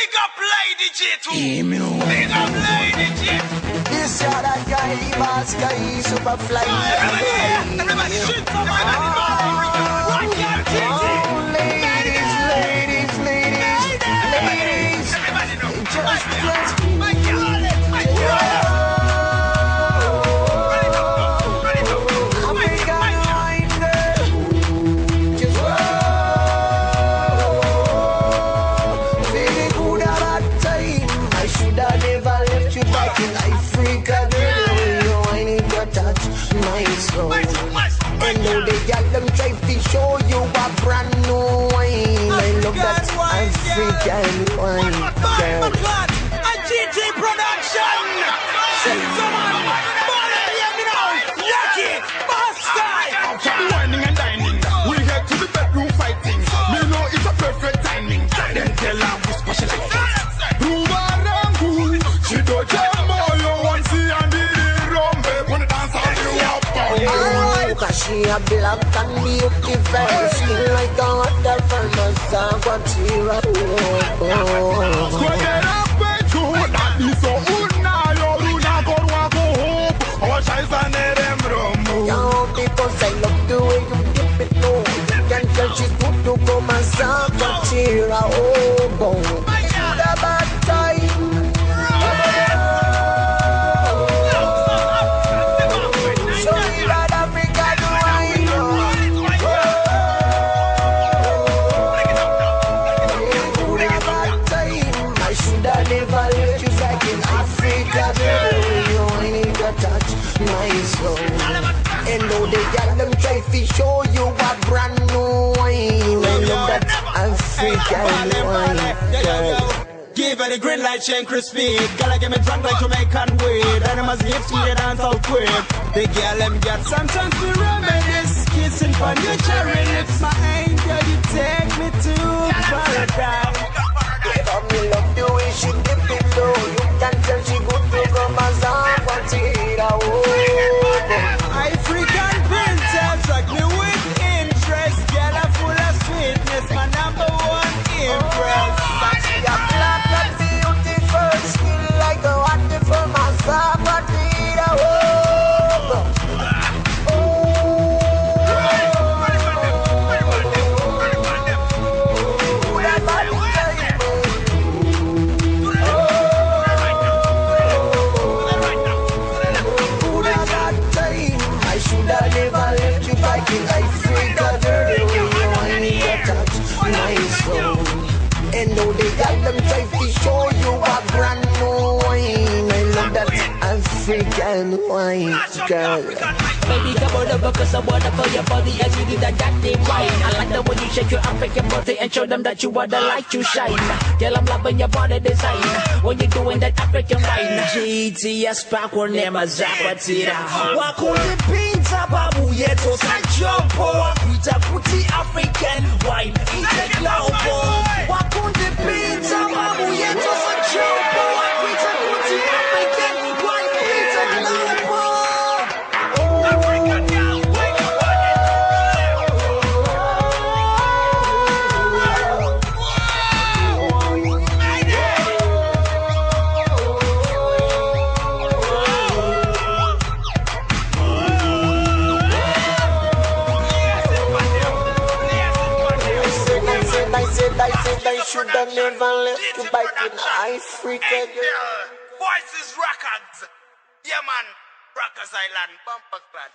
Big up Lady J2. Big up Lady J. This other guy, boss guy, super fly. Everybody, Shinso, man, what can ladies, everybody know. just My God, my God. And now they got them try to show you a brand new wine. I love that African wine, girl. A GT production. Shinso, man. After the whining and dining, we head to the bedroom fighting. Me know it's a perfect timing. Then tell her we specialize. Rubarangu, she do jamo, you want see and the rumbe. When the dance all you up. Cause she a black and beautiful, skin like a water from a Zaguatira. Square up with you, that is so una, your una go hope. Our shies and them rum. Yeah, because I love the way you dip it low. You can tell she's good to come and Zaguatira. Oh, boy. The bad time. And though they got them try to show you a brand new wine, I love that African wine, girl. Give her the green light, chain crispy. Gotta get me drunk like Jamaican weed. Animals lips to your dance all quick. The girl them got sometimes we reminisce. Kissing for your cherry lips. My angel, you take me to paradise. Yeah, me love the way she dip it low. You can tell she good to come as a Zaguatira. African princess, like me with interest. Girl, I'm full of sweetness. My number one impress. She a black and beautiful, skin like a water from a Zaguatira. And now they got them try to show you a brand new wine. I love that African wine, girl. Baby, come on over, cause I wanna feel your body as you do that goddamn wine. I like the way you shake your African body and show them that you are the light to shine. Girl, I'm loving your body design when you're doing that African wine. GTS back or nema Zaguatira. Wakundi pinta babu yeto sanchopo. Wakuita kuti African wine. Ita glaubo. Wakundi pinta babu yeto sanchopo. Wakuita kuti African wine. Ita glaubo. I should have never left you back in Africa. Voices records. Yeah, man. Rockers Island. Bumper class.